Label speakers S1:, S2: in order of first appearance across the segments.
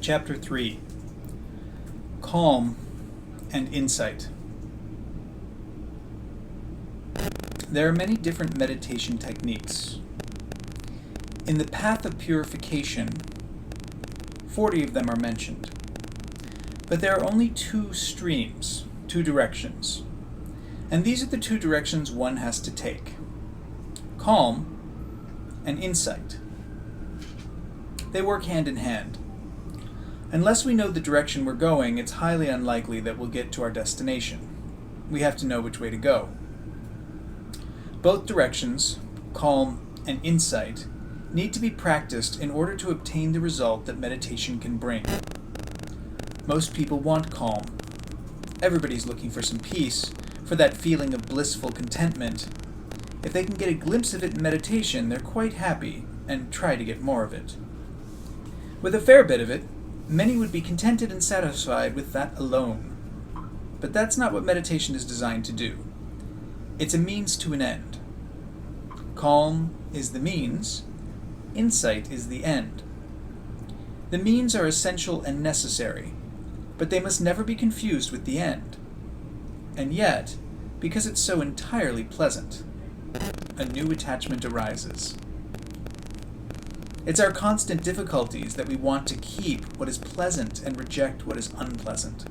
S1: Chapter 3: Calm and Insight. There are many different meditation techniques. In the path of purification, 40 of them are mentioned. But there are only two streams, two directions. And these are the two directions one has to take: calm and insight. They work hand in hand. Unless we know the direction we're going, it's highly unlikely that we'll get to our destination. We have to know which way to go. Both directions, calm and insight, need to be practiced in order to obtain the result that meditation can bring. Most people want calm. Everybody's looking for some peace, for that feeling of blissful contentment. If they can get a glimpse of it in meditation, they're quite happy and try to get more of it. With a fair bit of it, many would be contented and satisfied with that alone. But that's not what meditation is designed to do. It's a means to an end. Calm is the means, insight is the end. The means are essential and necessary, but they must never be confused with the end. And yet, because it's so entirely pleasant, a new attachment arises. It's our constant difficulties that we want to keep what is pleasant and reject what is unpleasant.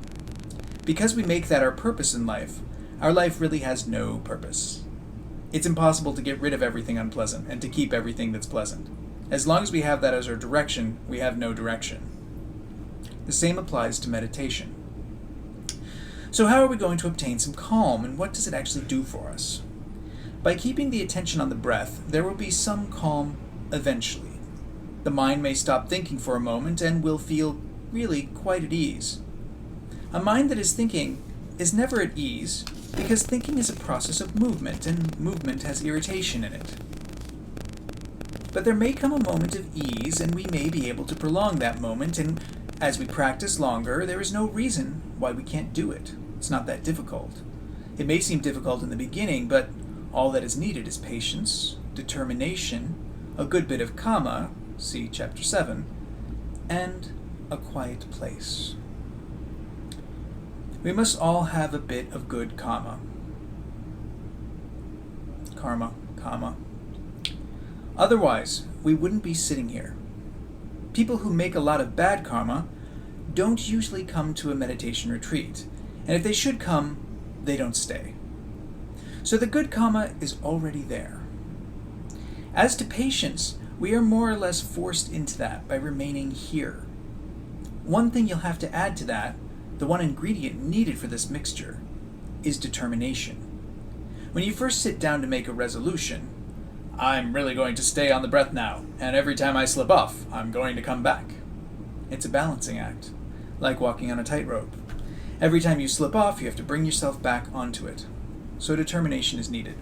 S1: Because we make that our purpose in life, our life really has no purpose. It's impossible to get rid of everything unpleasant and to keep everything that's pleasant. As long as we have that as our direction, we have no direction. The same applies to meditation. So how are we going to obtain some calm, and what does it actually do for us? By keeping the attention on the breath, there will be some calm eventually. The mind may stop thinking for a moment and will feel really quite at ease. A mind that is thinking is never at ease because thinking is a process of movement, and movement has irritation in it. But there may come a moment of ease, and we may be able to prolong that moment, and as we practice longer, there is no reason why we can't do it. It's not that difficult. It may seem difficult in the beginning, but all that is needed is patience, determination, a good bit of Khema, see Chapter 7, and a quiet place. We must all have a bit of good Khema. Karma. Otherwise, we wouldn't be sitting here. People who make a lot of bad karma don't usually come to a meditation retreat, and if they should come, they don't stay. So the good karma is already there. As to patience, we are more or less forced into that by remaining here. One thing you'll have to add to that, the one ingredient needed for this mixture, is determination. When you first sit down to make a resolution, I'm really going to stay on the breath now, and every time I slip off, I'm going to come back. It's a balancing act, like walking on a tightrope. Every time you slip off, you have to bring yourself back onto it. So determination is needed.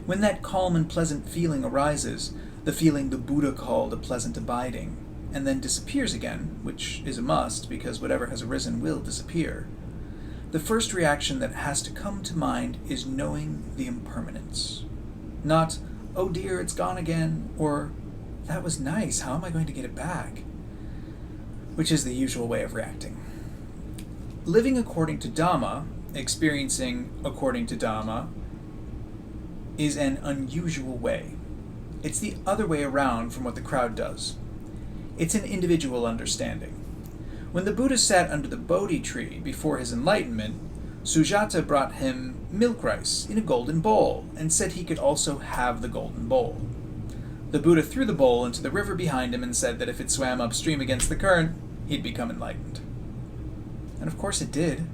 S1: When that calm and pleasant feeling arises, the feeling the Buddha called a pleasant abiding, and then disappears again, which is a must because whatever has arisen will disappear, the first reaction that has to come to mind is knowing the impermanence. Not, oh dear, it's gone again, or that was nice, how am I going to get it back? Which is the usual way of reacting. Living according to Dhamma, experiencing according to Dhamma, is an unusual way. It's the other way around from what the crowd does. It's an individual understanding. When the Buddha sat under the Bodhi tree before his enlightenment, Sujata brought him milk rice in a golden bowl and said he could also have the golden bowl. The Buddha threw the bowl into the river behind him and said that if it swam upstream against the current, he'd become enlightened. And of course it did.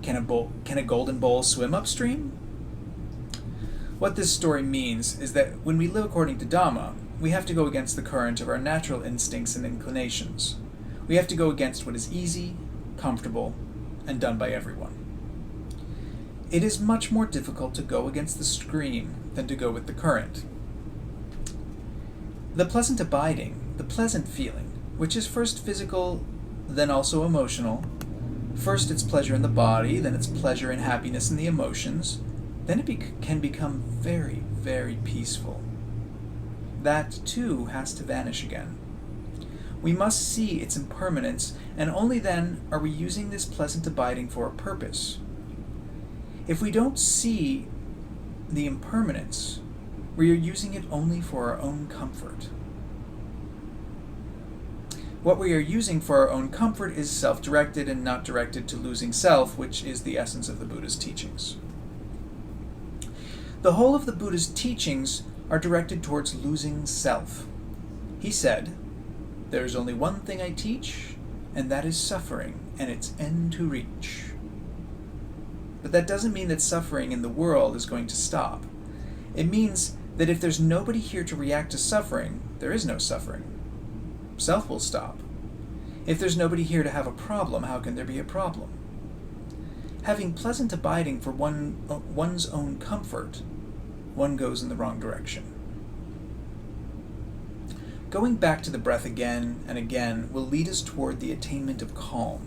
S1: Can a golden bowl swim upstream? What this story means is that when we live according to Dhamma, we have to go against the current of our natural instincts and inclinations. We have to go against what is easy, comfortable, and done by everyone. It is much more difficult to go against the stream than to go with the current. The pleasant abiding, the pleasant feeling, which is first physical, then also emotional, first it's pleasure in the body, then it's pleasure and happiness in the emotions, then it can become very, very peaceful. That, too, has to vanish again. We must see its impermanence, and only then are we using this pleasant abiding for a purpose. If we don't see the impermanence, we are using it only for our own comfort. What we are using for our own comfort is self-directed and not directed to losing self, which is the essence of the Buddha's teachings. The whole of the Buddha's teachings are directed towards losing self. He said, "There is only one thing I teach, and that is suffering and its end to reach." But that doesn't mean that suffering in the world is going to stop. It means that if there's nobody here to react to suffering, there is no suffering. Self will stop. If there's nobody here to have a problem, how can there be a problem? Having pleasant abiding for one's own comfort, one goes in the wrong direction. Going back to the breath again and again will lead us toward the attainment of calm.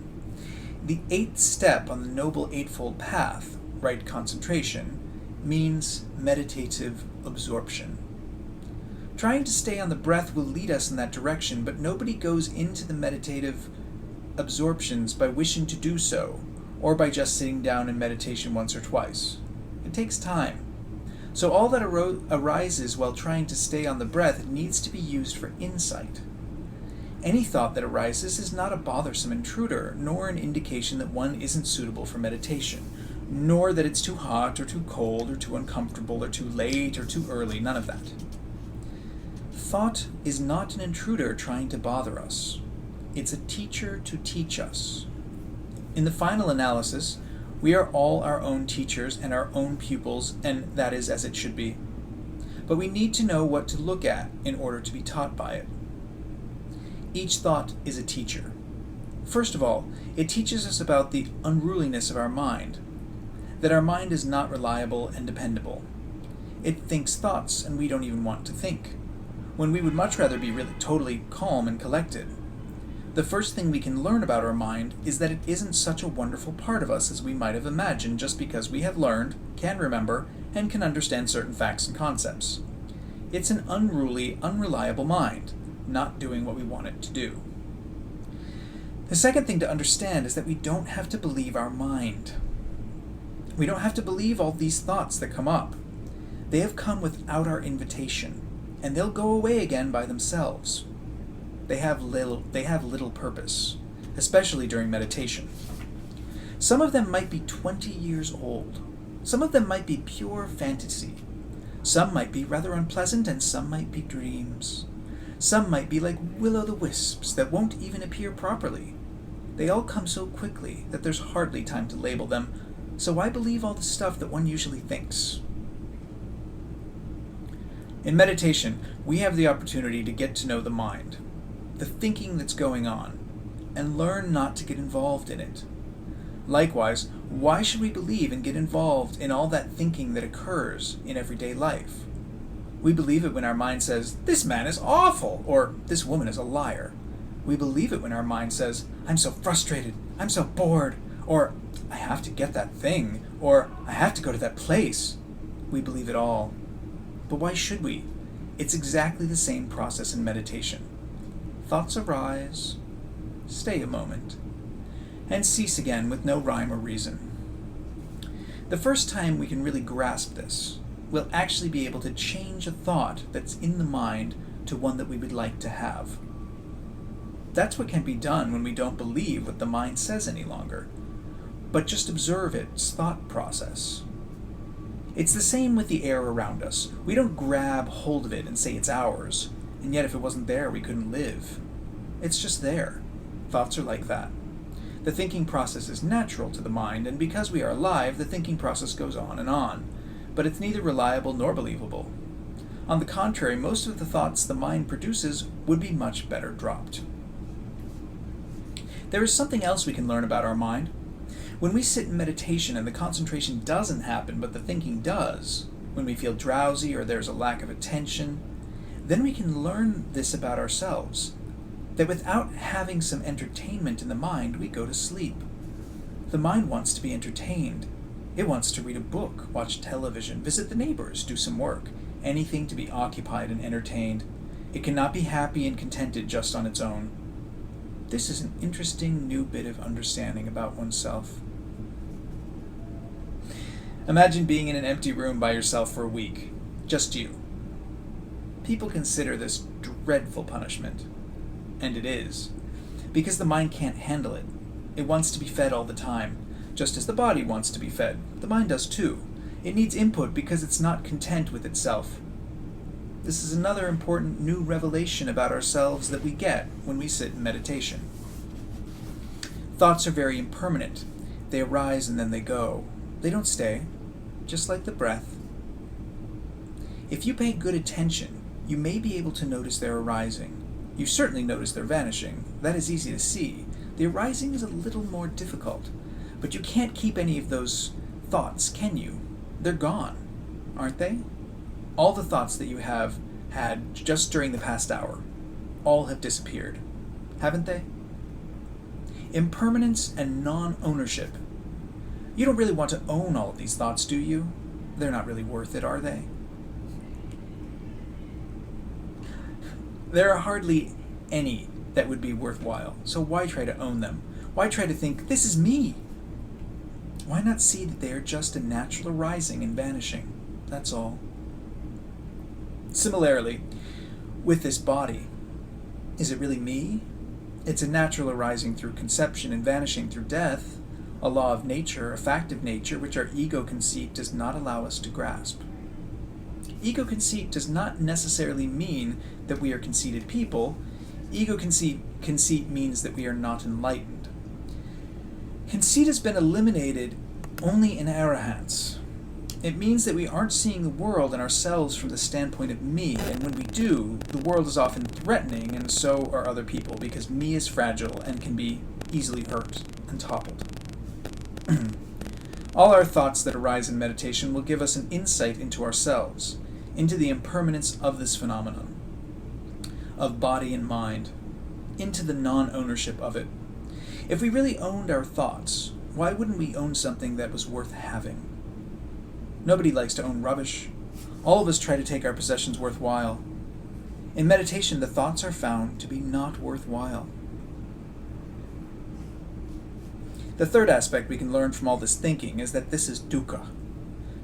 S1: The 8th step on the Noble Eightfold Path, right concentration, means meditative absorption. Trying to stay on the breath will lead us in that direction, but nobody goes into the meditative absorptions by wishing to do so, or by just sitting down in meditation once or twice. It takes time. So all that arises while trying to stay on the breath needs to be used for insight. Any thought that arises is not a bothersome intruder, nor an indication that one isn't suitable for meditation, nor that it's too hot or too cold or too uncomfortable or too late or too early, none of that. Thought is not an intruder trying to bother us. It's a teacher to teach us. In the final analysis, we are all our own teachers and our own pupils, and that is as it should be. But we need to know what to look at in order to be taught by it. Each thought is a teacher. First of all, it teaches us about the unruliness of our mind, that our mind is not reliable and dependable. It thinks thoughts, and we don't even want to think, when we would much rather be really totally calm and collected. The first thing we can learn about our mind is that it isn't such a wonderful part of us as we might have imagined just because we have learned, can remember, and can understand certain facts and concepts. It's an unruly, unreliable mind, not doing what we want it to do. The second thing to understand is that we don't have to believe our mind. We don't have to believe all these thoughts that come up. They have come without our invitation, and they'll go away again by themselves. They have little purpose, especially during meditation. Some of them might be 20 years old. Some of them might be pure fantasy. Some might be rather unpleasant, and some might be dreams. Some might be like will-o'-the-wisps that won't even appear properly. They all come so quickly that there's hardly time to label them, so why believe all the stuff that one usually thinks? In meditation, we have the opportunity to get to know the mind, the thinking that's going on, and learn not to get involved in it. Likewise, why should we believe and get involved in all that thinking that occurs in everyday life? We believe it when our mind says, "This man is awful," or "This woman is a liar." We believe it when our mind says, "I'm so frustrated, I'm so bored," or "I have to get that thing," or "I have to go to that place." We believe it all. But why should we? It's exactly the same process in meditation. Thoughts arise, stay a moment, and cease again with no rhyme or reason. The first time we can really grasp this, we'll actually be able to change a thought that's in the mind to one that we would like to have. That's what can be done when we don't believe what the mind says any longer, but just observe its thought process. It's the same with the air around us. We don't grab hold of it and say it's ours, and yet if it wasn't there, we couldn't live. It's just there. Thoughts are like that. The thinking process is natural to the mind, and because we are alive, the thinking process goes on, but it's neither reliable nor believable. On the contrary, most of the thoughts the mind produces would be much better dropped. There is something else we can learn about our mind. When we sit in meditation and the concentration doesn't happen, but the thinking does, when we feel drowsy or there's a lack of attention, then we can learn this about ourselves, that without having some entertainment in the mind, we go to sleep. The mind wants to be entertained. It wants to read a book, watch television, visit the neighbors, do some work, anything to be occupied and entertained. It cannot be happy and contented just on its own. This is an interesting new bit of understanding about oneself. Imagine being in an empty room by yourself for a week, just you. People consider this dreadful punishment, and it is, because the mind can't handle it. It wants to be fed all the time, just as the body wants to be fed. The mind does too. It needs input because it's not content with itself. This is another important new revelation about ourselves that we get when we sit in meditation. Thoughts are very impermanent. They arise and then they go. They don't stay, just like the breath. If you pay good attention, you may be able to notice their arising. You certainly notice their vanishing. That is easy to see. The arising is a little more difficult. But you can't keep any of those thoughts, can you? They're gone, aren't they? All the thoughts that you have had just during the past hour, all have disappeared, haven't they? Impermanence and non-ownership. You don't really want to own all of these thoughts, do you? They're not really worth it, are they? There are hardly any that would be worthwhile, so why try to own them? Why try to think, this is me? Why not see that they are just a natural arising and vanishing? That's all. Similarly, with this body, is it really me? It's a natural arising through conception and vanishing through death, a law of nature, a fact of nature, which our ego conceit does not allow us to grasp. Ego conceit does not necessarily mean that we are conceited people. Ego conceit means that we are not enlightened. Conceit has been eliminated only in arahants. It means that we aren't seeing the world and ourselves from the standpoint of me, and when we do, the world is often threatening, and so are other people, because me is fragile and can be easily hurt and toppled. All our thoughts that arise in meditation will give us an insight into ourselves, into the impermanence of this phenomenon, of body and mind, into the non-ownership of it. If we really owned our thoughts, why wouldn't we own something that was worth having? Nobody likes to own rubbish. All of us try to take our possessions worthwhile. In meditation, the thoughts are found to be not worthwhile. The third aspect we can learn from all this thinking is that this is dukkha.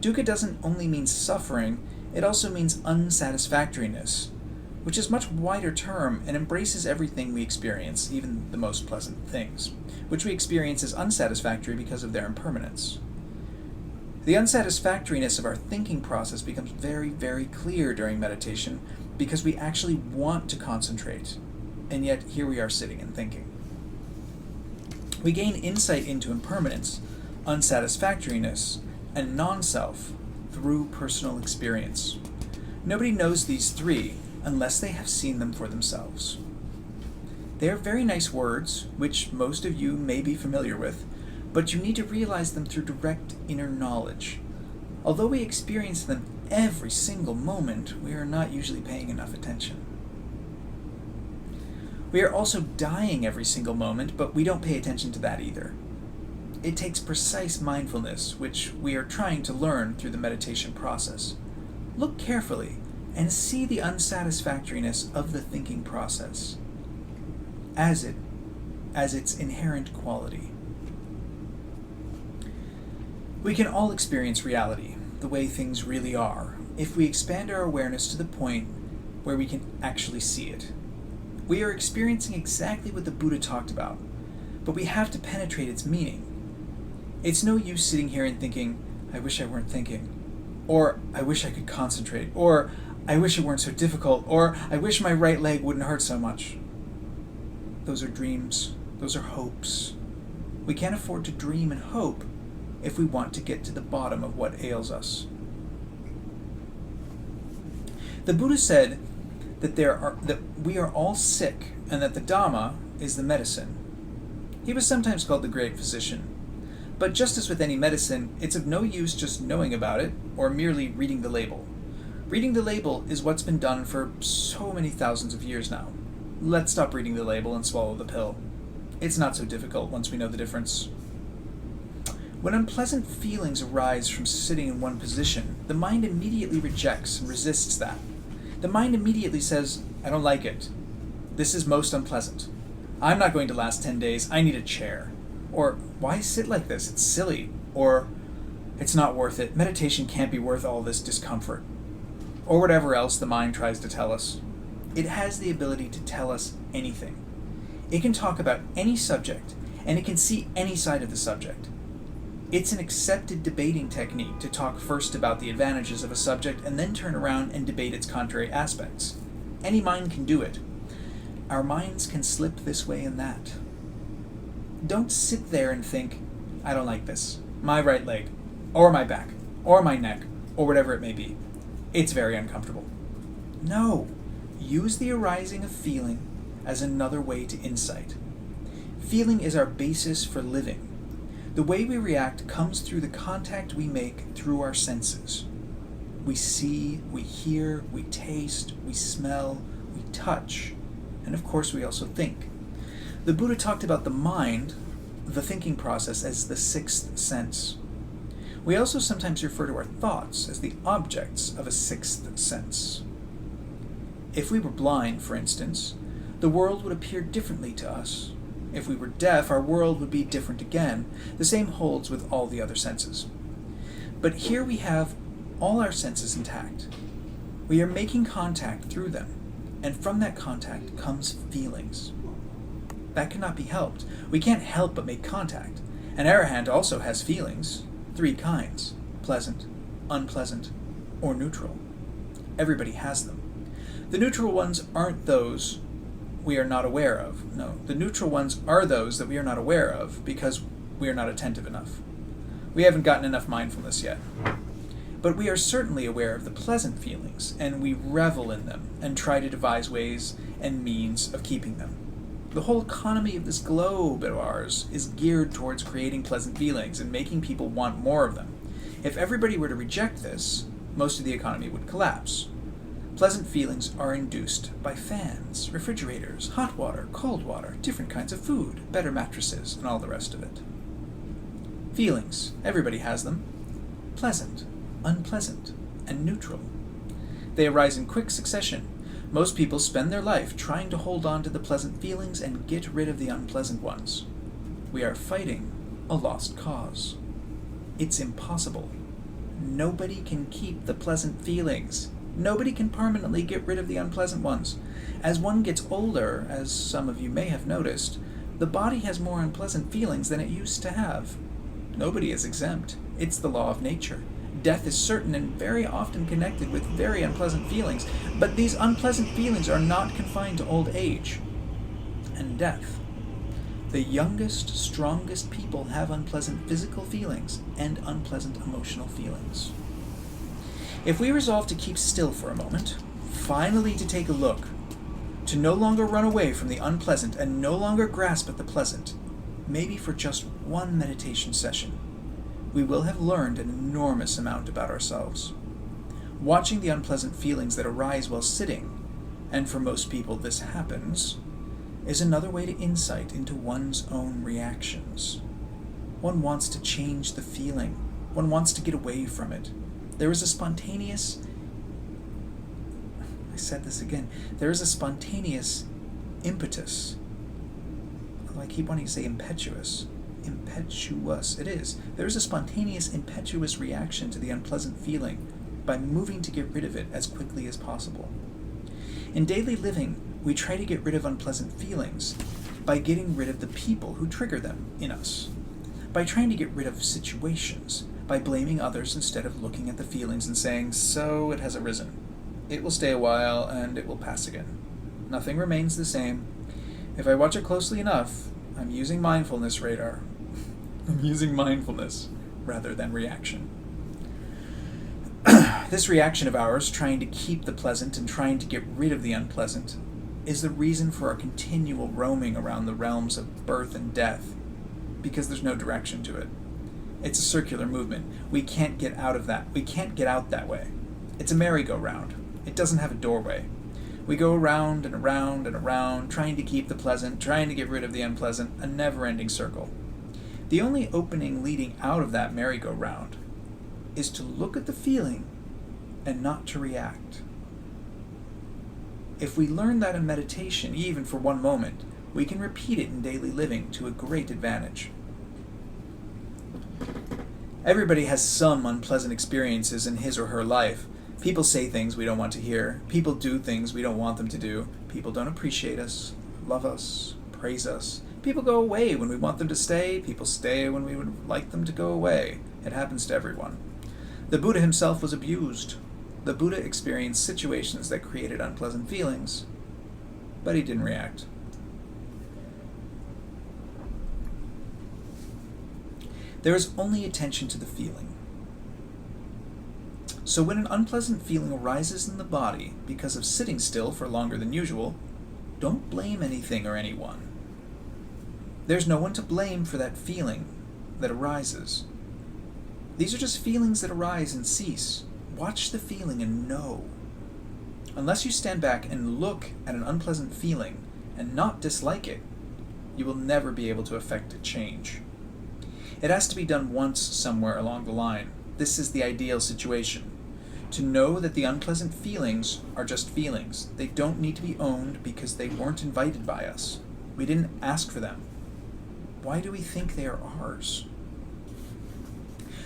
S1: Dukkha doesn't only mean suffering, it also means unsatisfactoriness, which is a much wider term and embraces everything we experience, even the most pleasant things, which we experience as unsatisfactory because of their impermanence. The unsatisfactoriness of our thinking process becomes very, very clear during meditation because we actually want to concentrate, and yet here we are sitting and thinking. We gain insight into impermanence, unsatisfactoriness, and non-self through personal experience. Nobody knows these three unless they have seen them for themselves. They are very nice words, which most of you may be familiar with, but you need to realize them through direct inner knowledge. Although we experience them every single moment, we are not usually paying enough attention. We are also dying every single moment, but we don't pay attention to that either. It takes precise mindfulness, which we are trying to learn through the meditation process. Look carefully and see the unsatisfactoriness of the thinking process as its inherent quality. We can all experience reality, the way things really are, if we expand our awareness to the point where we can actually see it. We are experiencing exactly what the Buddha talked about, but we have to penetrate its meaning. It's no use sitting here and thinking, I wish I weren't thinking, or I wish I could concentrate, or I wish it weren't so difficult, or I wish my right leg wouldn't hurt so much. Those are dreams. Those are hopes. We can't afford to dream and hope if we want to get to the bottom of what ails us. The Buddha said that we are all sick and that the Dhamma is the medicine. He was sometimes called the great physician. But just as with any medicine, it's of no use just knowing about it or merely reading the label. Reading the label is what's been done for so many thousands of years now. Let's stop reading the label and swallow the pill. It's not so difficult once we know the difference. When unpleasant feelings arise from sitting in one position, the mind immediately rejects and resists that. The mind immediately says, I don't like it. This is most unpleasant. I'm not going to last 10 days, I need a chair. Or, why sit like this? It's silly. Or, it's not worth it. Meditation can't be worth all this discomfort. Or whatever else the mind tries to tell us. It has the ability to tell us anything. It can talk about any subject, and it can see any side of the subject. It's an accepted debating technique to talk first about the advantages of a subject and then turn around and debate its contrary aspects. Any mind can do it. Our minds can slip this way and that. Don't sit there and think, I don't like this. My right leg, or my back, or my neck, or whatever it may be. It's very uncomfortable. No. Use the arising of feeling as another way to insight. Feeling is our basis for living. The way we react comes through the contact we make through our senses. We see, we hear, we taste, we smell, we touch, and of course we also think. The Buddha talked about the mind, the thinking process, as the sixth sense. We also sometimes refer to our thoughts as the objects of a sixth sense. If we were blind, for instance, the world would appear differently to us. If we were deaf, our world would be different again. The same holds with all the other senses. But here we have all our senses intact. We are making contact through them, and from that contact comes feelings. That cannot be helped. We can't help but make contact. An arahant also has feelings, 3 kinds: pleasant, unpleasant, or neutral. Everybody has them. The neutral ones aren't those we are not aware of. No, the neutral ones are those that we are not aware of because we are not attentive enough. We haven't gotten enough mindfulness yet. But we are certainly aware of the pleasant feelings, and we revel in them and try to devise ways and means of keeping them. The whole economy of this globe of ours is geared towards creating pleasant feelings and making people want more of them. If everybody were to reject this, most of the economy would collapse. Pleasant feelings are induced by fans, refrigerators, hot water, cold water, different kinds of food, better mattresses, and all the rest of it. Feelings, everybody has them. Pleasant, unpleasant, and neutral. They arise in quick succession. Most people spend their life trying to hold on to the pleasant feelings and get rid of the unpleasant ones. We are fighting a lost cause. It's impossible. Nobody can keep the pleasant feelings. Nobody can permanently get rid of the unpleasant ones. As one gets older, as some of you may have noticed, the body has more unpleasant feelings than it used to have. Nobody is exempt. It's the law of nature. Death is certain and very often connected with very unpleasant feelings, but these unpleasant feelings are not confined to old age and death. The youngest, strongest people have unpleasant physical feelings and unpleasant emotional feelings. If we resolve to keep still for a moment, finally to take a look, to no longer run away from the unpleasant and no longer grasp at the pleasant, maybe for just one meditation session, we will have learned an enormous amount about ourselves. Watching the unpleasant feelings that arise while sitting, and for most people this happens, is another way to insight into one's own reactions. One wants to change the feeling. One wants to get away from it. There is a spontaneous impetus. I keep wanting to say impetuous. Impetuous. It is. There is a spontaneous, impetuous reaction to the unpleasant feeling by moving to get rid of it as quickly as possible. In daily living, we try to get rid of unpleasant feelings by getting rid of the people who trigger them in us, by trying to get rid of situations, by blaming others instead of looking at the feelings and saying, so it has arisen. It will stay a while and it will pass again. Nothing remains the same. If I watch it closely enough, I'm using mindfulness radar. I'm using mindfulness rather than reaction. This reaction of ours, trying to keep the pleasant and trying to get rid of the unpleasant, is the reason for our continual roaming around the realms of birth and death, because there's no direction to it. It's a circular movement. We can't get out of that. We can't get out that way. It's a merry-go-round. It doesn't have a doorway. We go around and around and around, trying to keep the pleasant, trying to get rid of the unpleasant, a never-ending circle. The only opening leading out of that merry-go-round is to look at the feeling and not to react. If we learn that in meditation, even for one moment, we can repeat it in daily living to a great advantage. Everybody has some unpleasant experiences in his or her life. People say things we don't want to hear. People do things we don't want them to do. People don't appreciate us, love us, praise us. People go away when we want them to stay. People stay when we would like them to go away. It happens to everyone. The Buddha himself was abused. The Buddha experienced situations that created unpleasant feelings, but he didn't react. There is only attention to the feeling. So when an unpleasant feeling arises in the body because of sitting still for longer than usual, don't blame anything or anyone. There's no one to blame for that feeling that arises. These are just feelings that arise and cease. Watch the feeling and know. Unless you stand back and look at an unpleasant feeling and not dislike it, you will never be able to effect a change. It has to be done once somewhere along the line. This is the ideal situation. To know that the unpleasant feelings are just feelings. They don't need to be owned because they weren't invited by us. We didn't ask for them. Why do we think they are ours?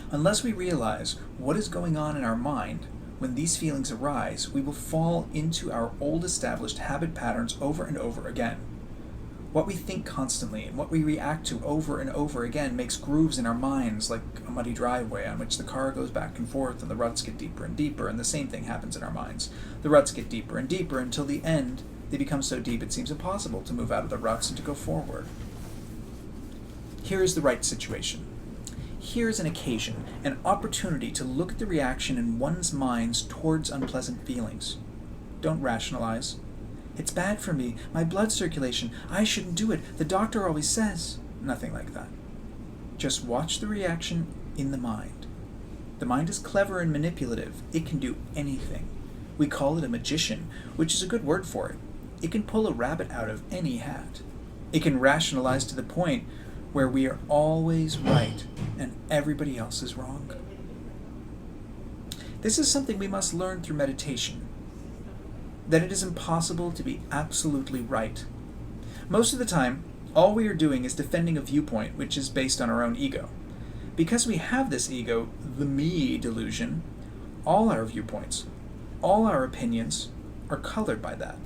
S1: Unless we realize what is going on in our mind when these feelings arise, we will fall into our old established habit patterns over and over again. What we think constantly and what we react to over and over again makes grooves in our minds like a muddy driveway on which the car goes back and forth and the ruts get deeper and deeper, and the same thing happens in our minds. The ruts get deeper and deeper until the end they become so deep it seems impossible to move out of the ruts and to go forward. Here is the right situation. Here is an occasion, an opportunity to look at the reaction in one's minds towards unpleasant feelings. Don't rationalize. It's bad for me, my blood circulation, I shouldn't do it, the doctor always says. Nothing like that. Just watch the reaction in the mind. The mind is clever and manipulative. It can do anything. We call it a magician, which is a good word for it. It can pull a rabbit out of any hat. It can rationalize to the point where we are always right and everybody else is wrong. This is something we must learn through meditation. That it is impossible to be absolutely right. Most of the time, all we are doing is defending a viewpoint which is based on our own ego. Because we have this ego, the me delusion, all our viewpoints, all our opinions are colored by that.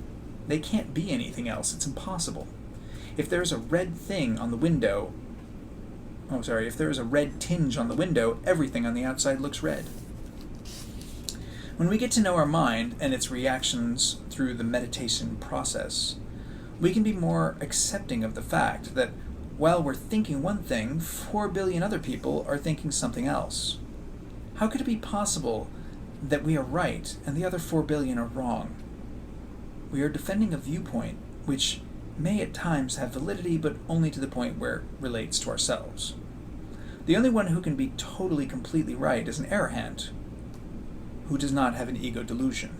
S1: They can't be anything else. It's impossible. If there's a red thing on the window, if there is a red tinge on the window, everything on the outside looks red. When we get to know our mind and its reactions through the meditation process, we can be more accepting of the fact that while we're thinking one thing, 4 billion other people are thinking something else. How could it be possible that we are right and the other 4 billion are wrong? We are defending a viewpoint which may at times have validity, but only to the point where it relates to ourselves. The only one who can be totally, completely right is an arahant, who does not have an ego delusion.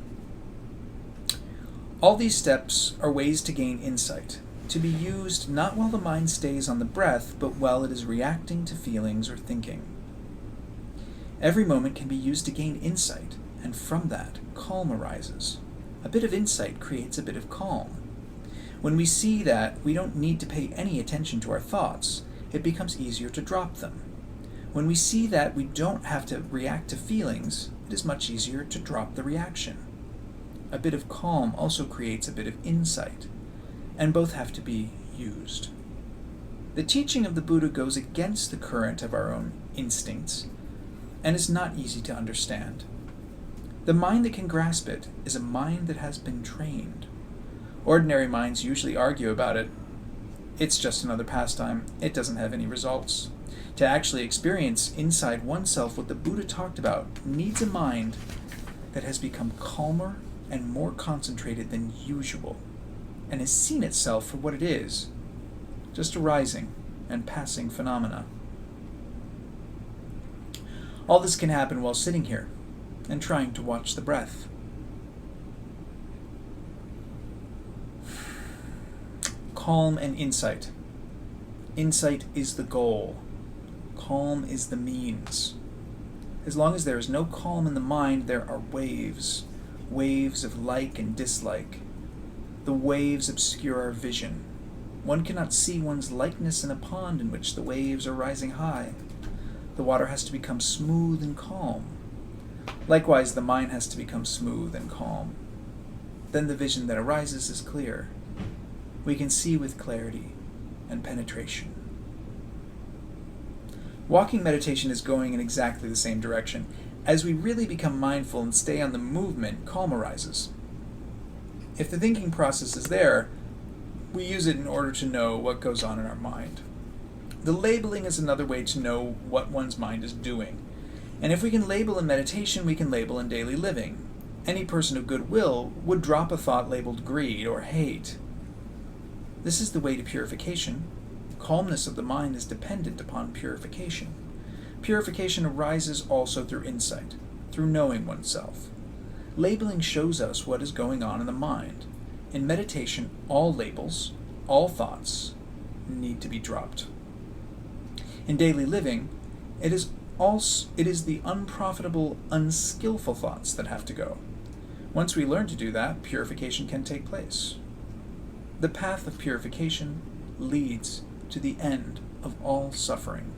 S1: All these steps are ways to gain insight, to be used not while the mind stays on the breath, but while it is reacting to feelings or thinking. Every moment can be used to gain insight, and from that, calm arises. A bit of insight creates a bit of calm. When we see that we don't need to pay any attention to our thoughts, it becomes easier to drop them. When we see that we don't have to react to feelings, it is much easier to drop the reaction. A bit of calm also creates a bit of insight, and both have to be used. The teaching of the Buddha goes against the current of our own instincts, and is not easy to understand. The mind that can grasp it is a mind that has been trained. Ordinary minds usually argue about it. It's just another pastime. It doesn't have any results. To actually experience inside oneself what the Buddha talked about needs a mind that has become calmer and more concentrated than usual, and has seen itself for what it is, just a rising and passing phenomena. All this can happen while sitting here and trying to watch the breath. Calm and insight. Insight is the goal. Calm is the means. As long as there is no calm in the mind, there are waves. Waves of like and dislike. The waves obscure our vision. One cannot see one's likeness in a pond in which the waves are rising high. The water has to become smooth and calm. Likewise, the mind has to become smooth and calm. Then the vision that arises is clear. We can see with clarity and penetration. Walking meditation is going in exactly the same direction. As we really become mindful and stay on the movement, calm arises. If the thinking process is there, we use it in order to know what goes on in our mind. The labeling is another way to know what one's mind is doing. And if we can label in meditation, we can label in daily living. Any person of goodwill would drop a thought labeled greed or hate. This is the way to purification. Calmness of the mind is dependent upon purification. Purification arises also through insight, through knowing oneself. Labeling shows us what is going on in the mind. In meditation, all labels, all thoughts need to be dropped. In daily living, it is the unprofitable, unskillful thoughts that have to go. Once we learn to do that, purification can take place. The path of purification leads to the end of all suffering.